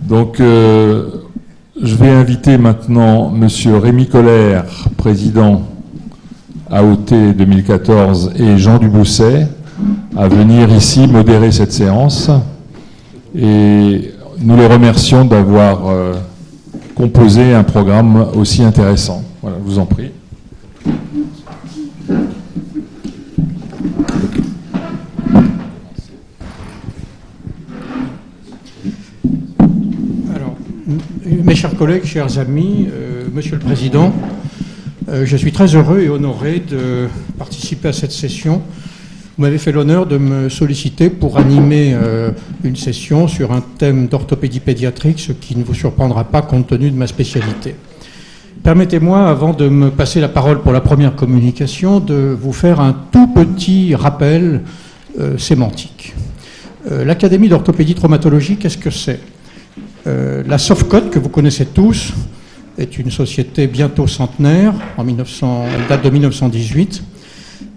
Donc, je vais inviter maintenant Monsieur Rémi Colère, président AOT 2014, et Jean Dubousset à venir ici modérer cette séance. Et nous les remercions d'avoir composé un programme aussi intéressant. Voilà, je vous en prie. Alors, mes chers collègues, chers amis, Monsieur le Président, je suis très heureux et honoré de participer à cette session. Vous m'avez fait l'honneur de me solliciter pour animer une session sur un thème d'orthopédie pédiatrique, ce qui ne vous surprendra pas compte tenu de ma spécialité. Permettez-moi, avant de me passer la parole pour la première communication, de vous faire un tout petit rappel sémantique. L'Académie d'orthopédie traumatologie, qu'est-ce que c'est ? La Sofcot, que vous connaissez tous, est une société bientôt centenaire, elle date de 1918,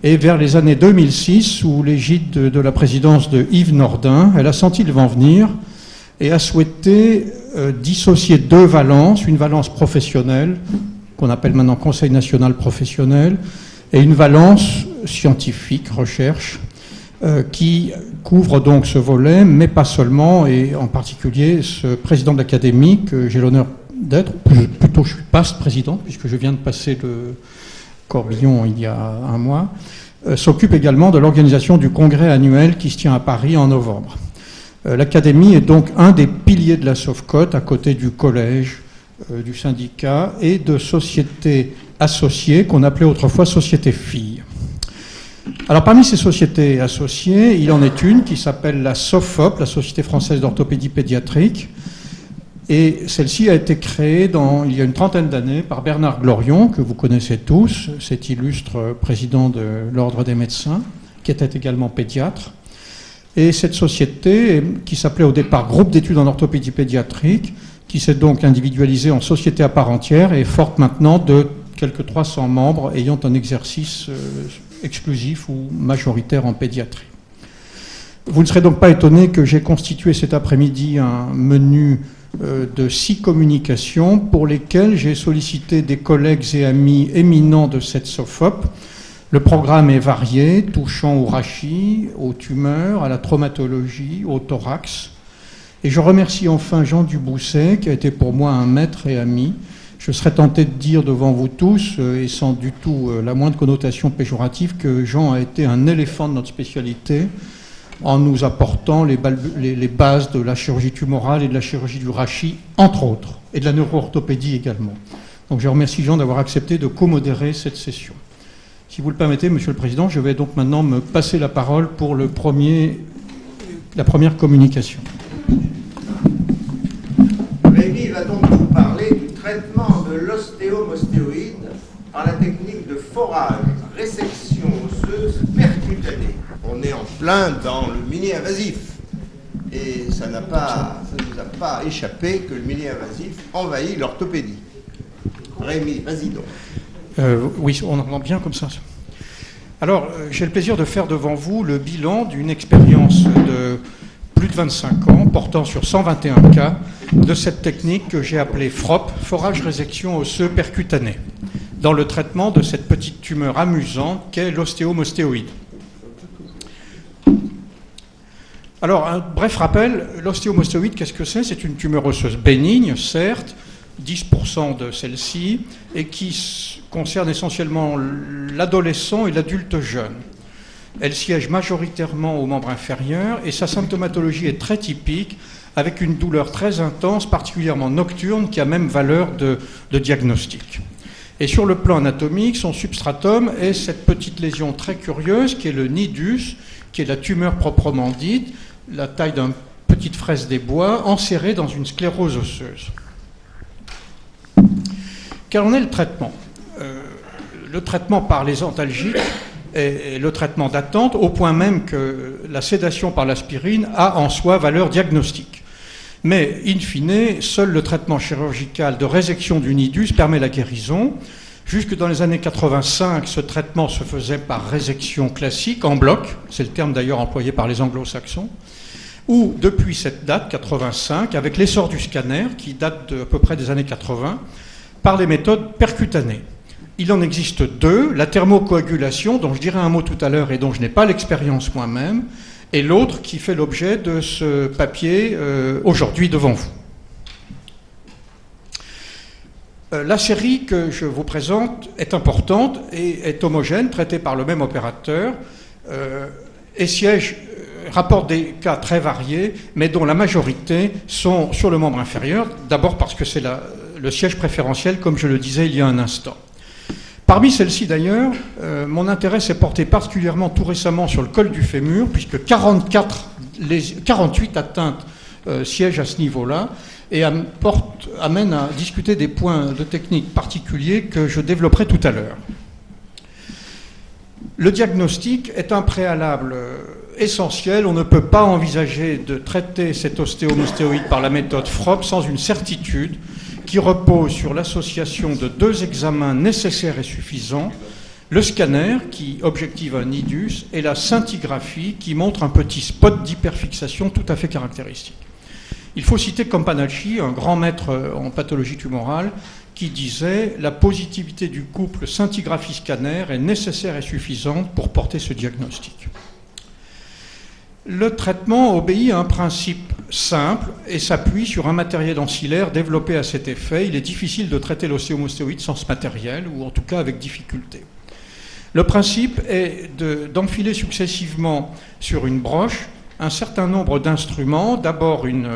et vers les années 2006, sous l'égide de la présidence de Yves Nordin, elle a senti le vent venir et a souhaité dissocier deux valences, une valence professionnelle, qu'on appelle maintenant Conseil national professionnel, et une valence scientifique, recherche, qui couvre donc ce volet, mais pas seulement, et en particulier ce président de l'Académie, que j'ai l'honneur d'être, plutôt je suis past président, puisque je viens de passer le Corbillon il y a un mois, s'occupe également de l'organisation du congrès annuel qui se tient à Paris en novembre. L'Académie est donc un des piliers de la Sofcot, à côté du collège, du syndicat et de sociétés associées qu'on appelait autrefois sociétés filles. Alors parmi ces sociétés associées, il en est une qui s'appelle la SOFOP, la Société française d'orthopédie pédiatrique, et celle-ci a été créée il y a une trentaine d'années par Bernard Glorion, que vous connaissez tous, cet illustre président de l'Ordre des médecins, qui était également pédiatre. Et cette société, qui s'appelait au départ Groupe d'études en orthopédie pédiatrique, qui s'est donc individualisée en société à part entière et forte maintenant de quelques 300 membres ayant un exercice exclusif ou majoritaire en pédiatrie. Vous ne serez donc pas étonné que j'ai constitué cet après-midi un menu de 6 communications pour lesquelles j'ai sollicité des collègues et amis éminents de cette SOFOP. Le programme est varié, touchant au rachis, aux tumeurs, à la traumatologie, au thorax. Et je remercie enfin Jean Dubousset, qui a été pour moi un maître et ami. Je serais tenté de dire devant vous tous, et sans du tout la moindre connotation péjorative, que Jean a été un éléphant de notre spécialité, en nous apportant les bases de la chirurgie tumorale et de la chirurgie du rachis, entre autres, et de la neuroorthopédie également. Donc je remercie Jean d'avoir accepté de co-modérer cette session. Si vous le permettez, Monsieur le Président, je vais donc maintenant me passer la parole pour la première communication. Rémi va donc vous parler du traitement de l'ostéomostéoïde par la technique de forage, résection osseuse percutanée. On est en plein dans le mini-invasif. Et ça ne nous a pas échappé que le mini-invasif envahit l'orthopédie. Rémi, vas-y donc. Oui, on entend bien comme ça. Alors, j'ai le plaisir de faire devant vous le bilan d'une expérience de plus de 25 ans, portant sur 121 cas, de cette technique que j'ai appelée FROP, forage résection osseux percutané, dans le traitement de cette petite tumeur amusante qu'est l'ostéomostéoïde. Alors, un bref rappel, l'ostéomostéoïde, qu'est-ce que c'est ? C'est une tumeur osseuse bénigne, certes, 10% de celle-ci, et qui concerne essentiellement l'adolescent et l'adulte jeune. Elle siège majoritairement aux membres inférieurs et sa symptomatologie est très typique, avec une douleur très intense, particulièrement nocturne, qui a même valeur de diagnostic. Et sur le plan anatomique, son substratum est cette petite lésion très curieuse qui est le nidus, qui est la tumeur proprement dite, la taille d'une petite fraise des bois, enserrée dans une sclérose osseuse. Quel en est le traitement ? Le traitement par les antalgiques est le traitement d'attente, au point même que la sédation par l'aspirine a en soi valeur diagnostique. Mais, in fine, seul le traitement chirurgical de résection du nidus permet la guérison. Jusque dans les années 85, ce traitement se faisait par résection classique, en bloc. C'est le terme d'ailleurs employé par les anglo-saxons. Ou depuis cette date, 85, avec l'essor du scanner, qui date à peu près des années 80, par les méthodes percutanées. Il en existe deux, la thermocoagulation, dont je dirai un mot tout à l'heure et dont je n'ai pas l'expérience moi-même, et l'autre qui fait l'objet de ce papier aujourd'hui devant vous. La série que je vous présente est importante et est homogène, traitée par le même opérateur, et rapporte des cas très variés, mais dont la majorité sont sur le membre inférieur, d'abord parce que c'est le siège préférentiel, comme je le disais il y a un instant. Parmi celles-ci, d'ailleurs, mon intérêt s'est porté particulièrement tout récemment sur le col du fémur, puisque 48 atteintes siègent à ce niveau-là, et amène à discuter des points de technique particuliers que je développerai tout à l'heure. Le diagnostic est un préalable essentiel. On ne peut pas envisager de traiter cet ostéomostéoïde par la méthode FROB sans une certitude qui repose sur l'association de deux examens nécessaires et suffisants, le scanner qui objective un nidus et la scintigraphie qui montre un petit spot d'hyperfixation tout à fait caractéristique. Il faut citer Campanacci, un grand maître en pathologie tumorale, qui disait « La positivité du couple scintigraphie-scanner est nécessaire et suffisante pour porter ce diagnostic ». Le traitement obéit à un principe simple et s'appuie sur un matériel ancillaire développé à cet effet. Il est difficile de traiter l'ostéomostéoïde sans ce matériel, ou en tout cas avec difficulté. Le principe est d'enfiler successivement sur une broche un certain nombre d'instruments, d'abord une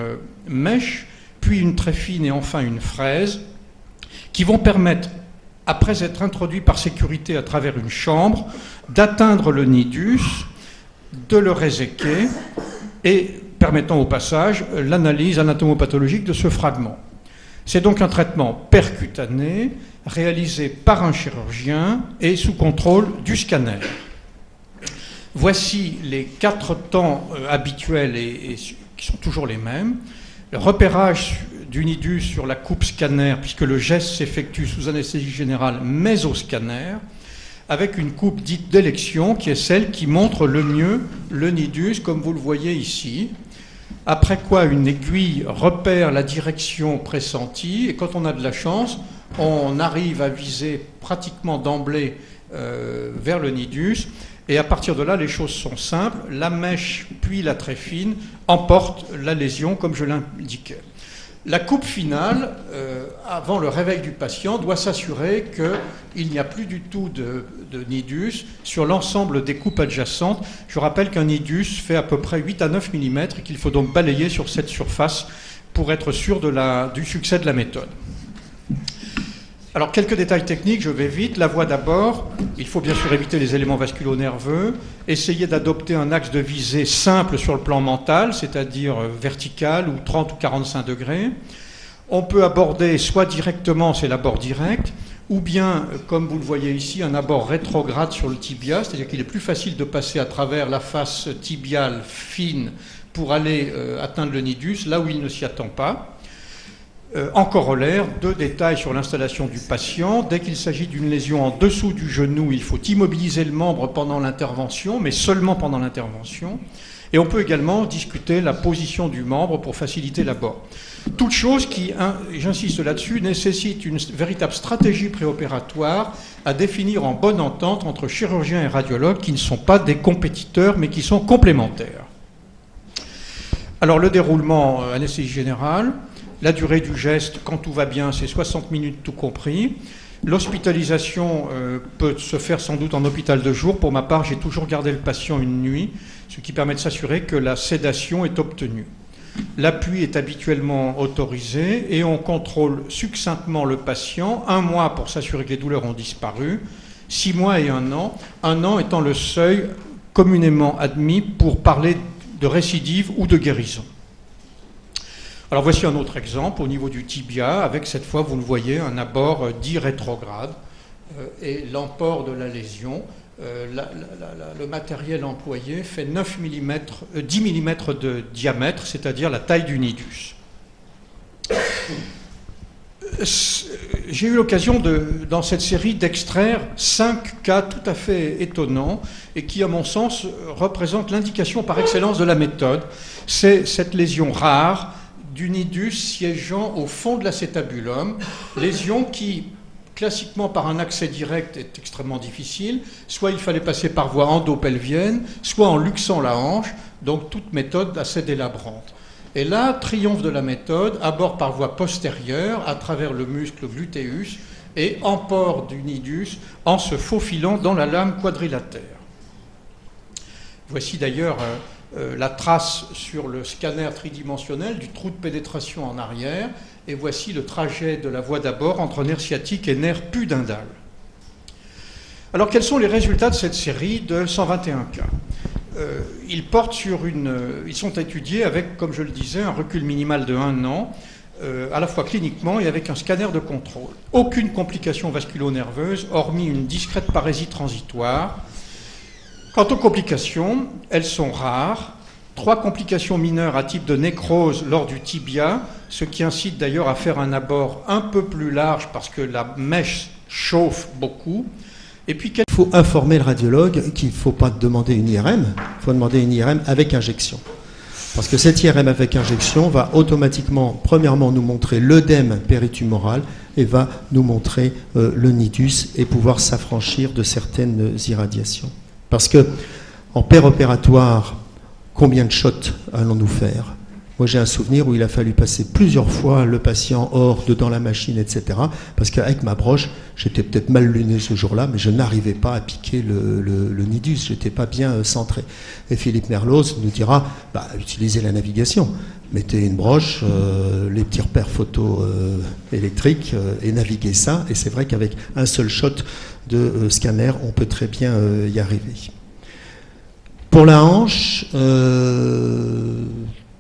mèche, puis une très fine et enfin une fraise, qui vont permettre, après être introduits par sécurité à travers une chambre, d'atteindre le nidus, de le réséquer et permettant au passage l'analyse anatomopathologique de ce fragment. C'est donc un traitement percutané, réalisé par un chirurgien et sous contrôle du scanner. Voici les 4 temps habituels et qui sont toujours les mêmes. Le repérage du nidus sur la coupe scanner, puisque le geste s'effectue sous anesthésie générale, mais au scanner, avec une coupe dite d'élection, qui est celle qui montre le mieux le nidus, comme vous le voyez ici. Après quoi, une aiguille repère la direction pressentie, et quand on a de la chance, on arrive à viser pratiquement d'emblée vers le nidus. Et à partir de là, les choses sont simples. La mèche, puis la très fine, emportent la lésion, comme je l'indiquais. La coupe finale, avant le réveil du patient, doit s'assurer qu'il n'y a plus du tout de nidus sur l'ensemble des coupes adjacentes. Je rappelle qu'un nidus fait à peu près 8 à 9 mm et qu'il faut donc balayer sur cette surface pour être sûr du succès de la méthode. Alors, quelques détails techniques, je vais vite. La voie d'abord, il faut bien sûr éviter les éléments vasculo-nerveux, essayer d'adopter un axe de visée simple sur le plan mental, c'est-à-dire vertical ou 30 ou 45 degrés. On peut aborder soit directement, c'est l'abord direct, ou bien, comme vous le voyez ici, un abord rétrograde sur le tibia, c'est-à-dire qu'il est plus facile de passer à travers la face tibiale fine pour aller atteindre le nidus, là où il ne s'y attend pas. En corollaire, 2 détails sur l'installation du patient. Dès qu'il s'agit d'une lésion en dessous du genou, il faut immobiliser le membre pendant l'intervention, mais seulement pendant l'intervention. Et on peut également discuter la position du membre pour faciliter l'abord. Toute chose qui, j'insiste là-dessus, nécessite une véritable stratégie préopératoire à définir en bonne entente entre chirurgiens et radiologues qui ne sont pas des compétiteurs, mais qui sont complémentaires. Alors, le déroulement anesthésie générale. La durée du geste, quand tout va bien, c'est 60 minutes tout compris. L'hospitalisation peut se faire sans doute en hôpital de jour. Pour ma part, j'ai toujours gardé le patient une nuit, ce qui permet de s'assurer que la sédation est obtenue. L'appui est habituellement autorisé et on contrôle succinctement le patient, 1 mois pour s'assurer que les douleurs ont disparu, 6 mois et 1 an, 1 an étant le seuil communément admis pour parler de récidive ou de guérison. Alors voici un autre exemple au niveau du tibia, avec cette fois, vous le voyez, un abord dit rétrograde et l'emport de la lésion. Le matériel employé fait 10 mm de diamètre, c'est-à-dire la taille du nidus. j'ai eu l'occasion, dans cette série, d'extraire 5 cas tout à fait étonnants et qui, à mon sens, représentent l'indication par excellence de la méthode. C'est cette lésion rare du nidus siégeant au fond de l'acétabulum, lésion qui, classiquement par un accès direct, est extrêmement difficile. Soit il fallait passer par voie endopelvienne, soit en luxant la hanche, donc toute méthode assez délabrante. Et là, triomphe de la méthode, aborde par voie postérieure, à travers le muscle gluteus, et emport du nidus en se faufilant dans la lame quadrilatère. Voici d'ailleurs la trace sur le scanner tridimensionnel du trou de pénétration en arrière, et voici le trajet de la voie d'abord entre nerf sciatique et nerf pudendal. Alors, quels sont les résultats de cette série de 121 cas ? Ils sont étudiés avec, comme je le disais, un recul minimal de 1 an, à la fois cliniquement et avec un scanner de contrôle. Aucune complication vasculo-nerveuse, hormis une discrète parésie transitoire. Quant aux complications, elles sont rares. 3 complications mineures à type de nécrose lors du tibia, ce qui incite d'ailleurs à faire un abord un peu plus large parce que la mèche chauffe beaucoup. Et puis, il faut informer le radiologue qu'il ne faut pas demander une IRM, il faut demander une IRM avec injection. Parce que cette IRM avec injection va automatiquement, premièrement, nous montrer l'œdème péritumoral et va nous montrer le nidus et pouvoir s'affranchir de certaines irradiations. Parce que en péropératoire, combien de shots allons-nous faire ? Moi, j'ai un souvenir où il a fallu passer plusieurs fois le patient hors, dedans la machine, etc. Parce qu'avec ma broche, j'étais peut-être mal luné ce jour-là, mais je n'arrivais pas à piquer le nidus, je n'étais pas bien centré. Et Philippe Merloz nous dira, utilisez la navigation. Mettez une broche, les petits repères photo électriques et naviguez ça. Et c'est vrai qu'avec un seul shot de scanner, on peut très bien y arriver. Pour la hanche,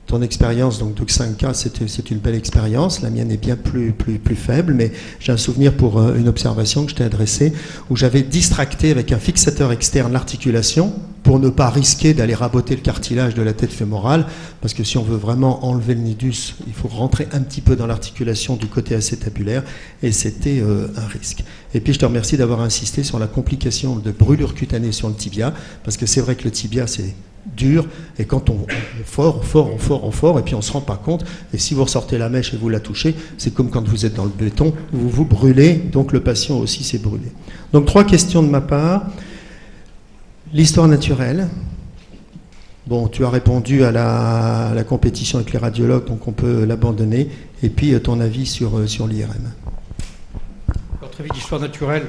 ton expérience donc de 5 cas, c'est une belle expérience. La mienne est bien plus faible, mais j'ai un souvenir pour une observation que je t'ai adressée où j'avais distracté avec un fixateur externe l'articulation pour ne pas risquer d'aller raboter le cartilage de la tête fémorale, parce que si on veut vraiment enlever le nidus, il faut rentrer un petit peu dans l'articulation du côté acétabulaire, et c'était un risque. Et puis je te remercie d'avoir insisté sur la complication de brûlure cutanée sur le tibia, parce que c'est vrai que le tibia, c'est dur, et quand on fort, et puis on ne se rend pas compte, et si vous ressortez la mèche et vous la touchez, c'est comme quand vous êtes dans le béton, vous vous brûlez, donc le patient aussi s'est brûlé. Donc 3 questions de ma part. L'histoire naturelle. Bon, tu as répondu à la compétition avec les radiologues, donc on peut l'abandonner. Et puis ton avis sur l'IRM. Alors, très vite, l'histoire naturelle.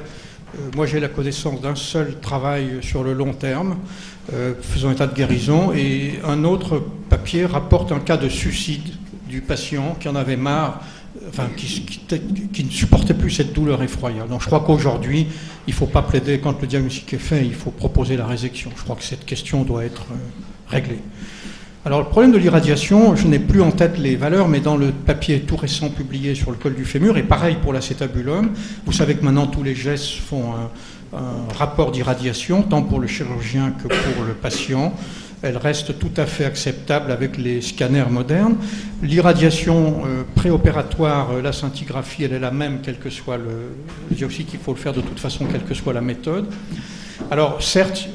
Moi, j'ai la connaissance d'un seul travail sur le long terme, faisant état de guérison, et un autre papier rapporte un cas de suicide du patient qui en avait marre, enfin, qui ne supportait plus cette douleur effroyable. Donc je crois qu'aujourd'hui, il ne faut pas plaider quand le diagnostic est fait, il faut proposer la résection. Je crois que cette question doit être réglée. Alors le problème de l'irradiation, je n'ai plus en tête les valeurs, mais dans le papier tout récent publié sur le col du fémur, et pareil pour l'acétabulum, vous savez que maintenant tous les gestes font un rapport d'irradiation, tant pour le chirurgien que pour le patient. Elle reste tout à fait acceptable avec les scanners modernes. L'irradiation préopératoire, la scintigraphie, elle est la même, quel que soit le diagnostic, il faut le faire de toute façon, quelle que soit la méthode. Alors, certes,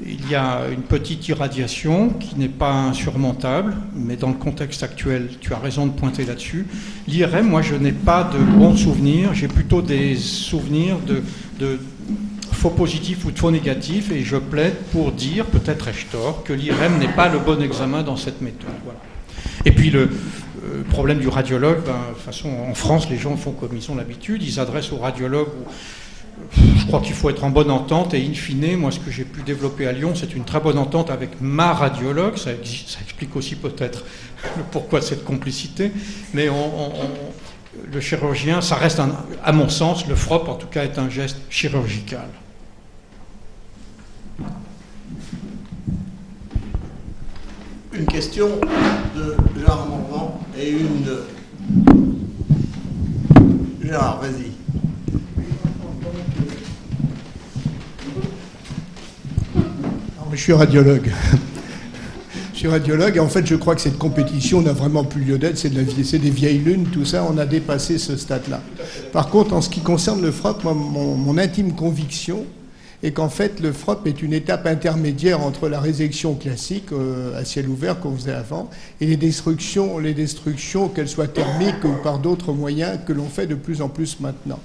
il y a une petite irradiation qui n'est pas insurmontable, mais dans le contexte actuel, tu as raison de pointer là-dessus. L'IRM, moi, je n'ai pas de bons souvenirs, j'ai plutôt des souvenirs de faux positifs ou de faux négatifs, et je plaide pour dire, peut-être ai-je tort, que l'IRM n'est pas le bon examen dans cette méthode. Voilà. Et puis le problème du radiologue, de toute façon, en France, les gens font comme ils ont l'habitude, ils s'adressent au radiologue où je crois qu'il faut être en bonne entente, et in fine, moi, ce que j'ai pu développer à Lyon, c'est une très bonne entente avec ma radiologue. Ça explique aussi peut-être le pourquoi de cette complicité, mais le chirurgien, ça reste, à mon sens, le FROP en tout cas est un geste chirurgical. Une question de Gérard Morvan et une de... Gérard, vas-y. Je suis radiologue. Je suis radiologue et en fait je crois que cette compétition n'a vraiment plus lieu d'être, c'est des vieilles lunes, tout ça, on a dépassé ce stade-là. Par contre, en ce qui concerne le FROP, moi, mon intime conviction est qu'en fait le FROP est une étape intermédiaire entre la résection classique à ciel ouvert qu'on faisait avant et les destructions, qu'elles soient thermiques ou par d'autres moyens que l'on fait de plus en plus maintenant.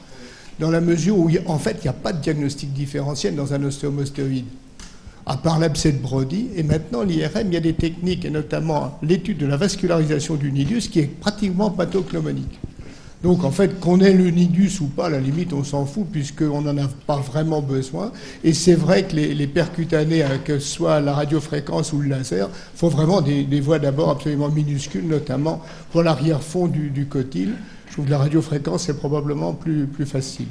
Dans la mesure où en fait il n'y a pas de diagnostic différentiel dans un ostéomostéoïde. À part l'abcès de Brody, et maintenant l'IRM, il y a des techniques, et notamment l'étude de la vascularisation du nidus, qui est pratiquement pathoclomonique. Donc en fait, qu'on ait le nidus ou pas, à la limite, on s'en fout, puisqu'on n'en a pas vraiment besoin. Et c'est vrai que les percutanés, que ce soit la radiofréquence ou le laser, font vraiment des voies d'abord absolument minuscules, notamment pour l'arrière-fond du cotyle. Je trouve que la radiofréquence est probablement plus facile.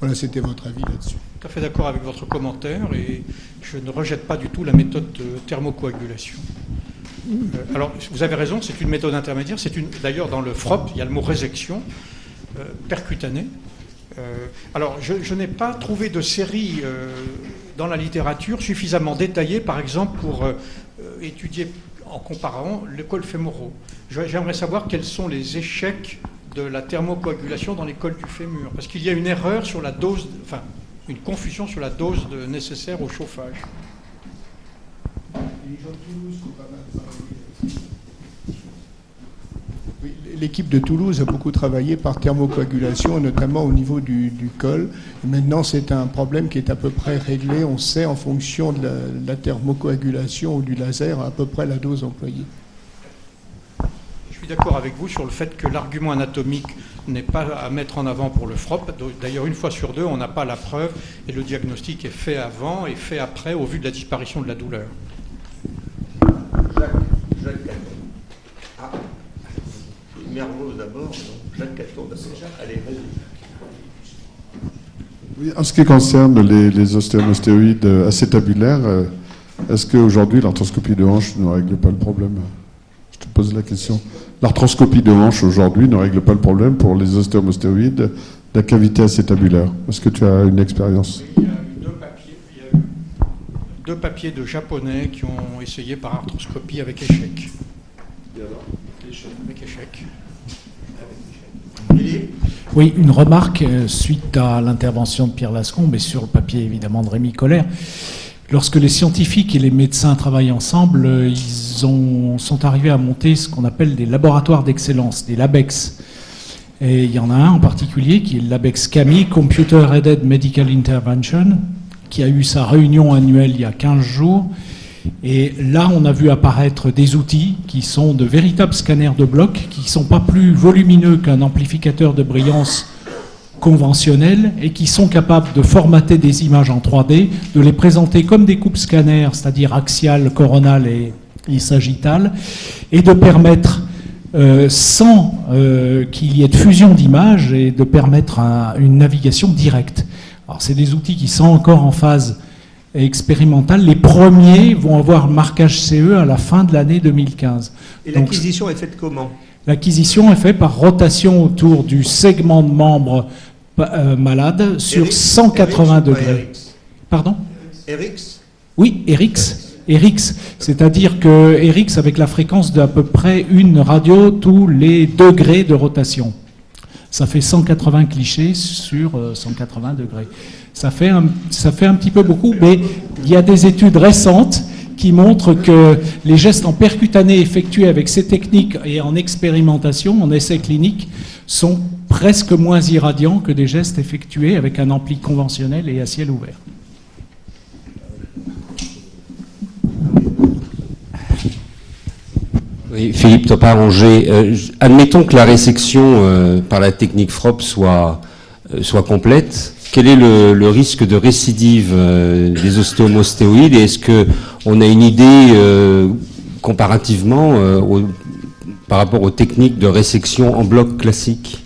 Voilà, c'était votre avis là-dessus. Tout à fait d'accord avec votre commentaire et je ne rejette pas du tout la méthode de thermocoagulation. Alors, vous avez raison, c'est une méthode intermédiaire. D'ailleurs, dans le FROP, il y a le mot résection percutanée. Alors, je n'ai pas trouvé de série dans la littérature suffisamment détaillée, par exemple, pour étudier en comparant les cols fémoraux. J'aimerais savoir quels sont les échecs de la thermocoagulation dans les cols du fémur, parce qu'il y a une erreur sur la dose, enfin, une confusion sur la dose nécessaire au chauffage. L'équipe de Toulouse a beaucoup travaillé par thermocoagulation, notamment au niveau du col. Et maintenant, c'est un problème qui est à peu près réglé. On sait, en fonction de la thermocoagulation ou du laser, à peu près la dose employée. Je suis d'accord avec vous sur le fait que l'argument anatomique n'est pas à mettre en avant pour le FROP. D'ailleurs, une fois sur deux, on n'a pas la preuve et le diagnostic est fait avant et fait après au vu de la disparition de la douleur. Jacques Caton. Ah, Mermoz d'abord, Jacques Caton d'abord. Allez, vas-y. Oui, en ce qui concerne les ostéomostéoïdes acétabulaires, est-ce qu'aujourd'hui l'arthroscopie de hanche ne règle pas le problème? Je te pose la question. L'arthroscopie de hanche aujourd'hui ne règle pas le problème pour les ostéomostéoïdes de la cavité acétabulaire. Est-ce que tu as une expérience? Il y a eu deux papiers de japonais qui ont essayé par arthroscopie avec échec. Et alors? Avec échec. Oui, une remarque suite à l'intervention de Pierre Lascombe et sur le papier évidemment de Rémi Colère. Lorsque les scientifiques et les médecins travaillent ensemble, ils sont arrivés à monter ce qu'on appelle des laboratoires d'excellence, des LabEx. Et il y en a un en particulier qui est le LabEx CAMI, Computer Aided Medical Intervention, qui a eu sa réunion annuelle il y a 15 jours. Et là, on a vu apparaître des outils qui sont de véritables scanners de blocs, qui ne sont pas plus volumineux qu'un amplificateur de brillance conventionnels et qui sont capables de formater des images en 3D, de les présenter comme des coupes scanners, c'est-à-dire axiales, coronales et sagittales, et de permettre, sans qu'il y ait de fusion d'images, et de permettre une navigation directe. Alors, c'est des outils qui sont encore en phase expérimentale. Les premiers vont avoir le marquage CE à la fin de l'année 2015. Et l'acquisition est faite comment? L'acquisition est faite par rotation autour du segment de membre malade sur 180 degrés. Pardon? RX? Oui, RX. C'est-à-dire que RX avec la fréquence d'à peu près une radio tous les degrés de rotation. Ça fait 180 clichés sur 180 degrés. Ça fait un petit peu beaucoup, mais il y a des études récentes qui montrent que les gestes en percutané effectués avec ces techniques et en expérimentation, en essai clinique, sont presque moins irradiants que des gestes effectués avec un ampli conventionnel et à ciel ouvert. Oui, Philippe Topard-Angers. Admettons que la résection par la technique FROP soit complète. Quel est le risque de récidive des ostéomostéoïdes et est-ce qu'on a une idée comparativement par rapport aux techniques de résection en bloc classique?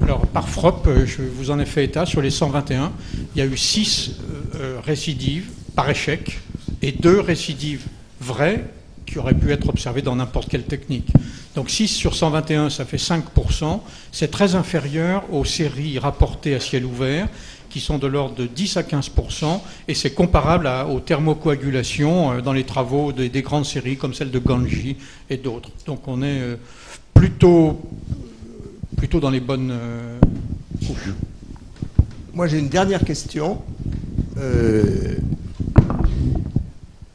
Alors, par FROP, je vous en ai fait état, sur les 121, il y a eu 6 récidives par échec et 2 récidives vraies qui auraient pu être observées dans n'importe quelle technique. Donc 6 sur 121, ça fait 5%. C'est très inférieur aux séries rapportées à ciel ouvert, qui sont de l'ordre de 10 à 15%, et c'est comparable aux thermocoagulations dans les travaux des grandes séries comme celle de Ganji et d'autres. Donc on est plutôt dans les bonnes couches. Moi j'ai une dernière question.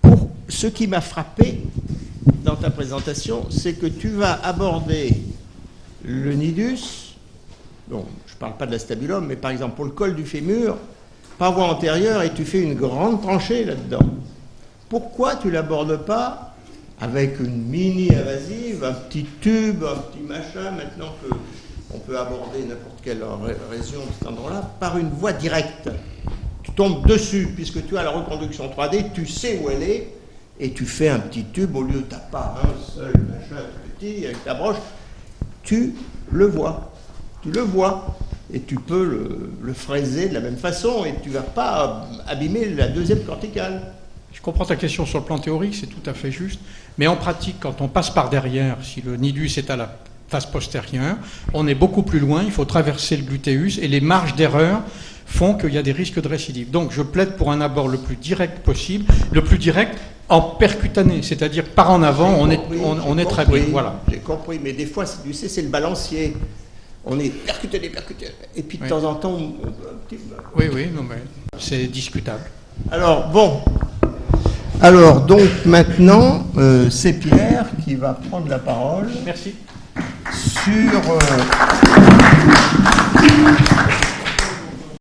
Pour ce qui m'a frappé dans ta présentation, c'est que tu vas aborder le nidus, bon, je ne parle pas de la stabulum, mais par exemple pour le col du fémur, par voie antérieure, et tu fais une grande tranchée là-dedans. Pourquoi tu ne l'abordes pas avec une mini-invasive, un petit tube, un petit machin, maintenant qu'on peut aborder n'importe quelle région de cet endroit-là, par une voie directe? Tu tombes dessus, puisque tu as la reconduction 3D, tu sais où elle est, et tu fais un petit tube, au lieu de pas un seul machin petit avec ta broche, tu le vois, et tu peux le fraiser de la même façon, et tu ne vas pas abîmer la deuxième corticale. Je comprends ta question sur le plan théorique, c'est tout à fait juste, mais en pratique, quand on passe par derrière, si le nidus est à la face postérieure, on est beaucoup plus loin, il faut traverser le glutéus, et les marges d'erreur font qu'il y a des risques de récidive. Donc je plaide pour un abord le plus direct possible, le plus direct en percutané, c'est-à-dire par en avant, on est très bien. Voilà. J'ai compris, mais des fois, tu sais, c'est le balancier. On est percutané, et puis de temps en temps, on peut un petit peu... Oui, non, mais c'est discutable. Alors, bon. Alors, donc, maintenant, c'est Pierre qui va prendre la parole. Merci. Sur...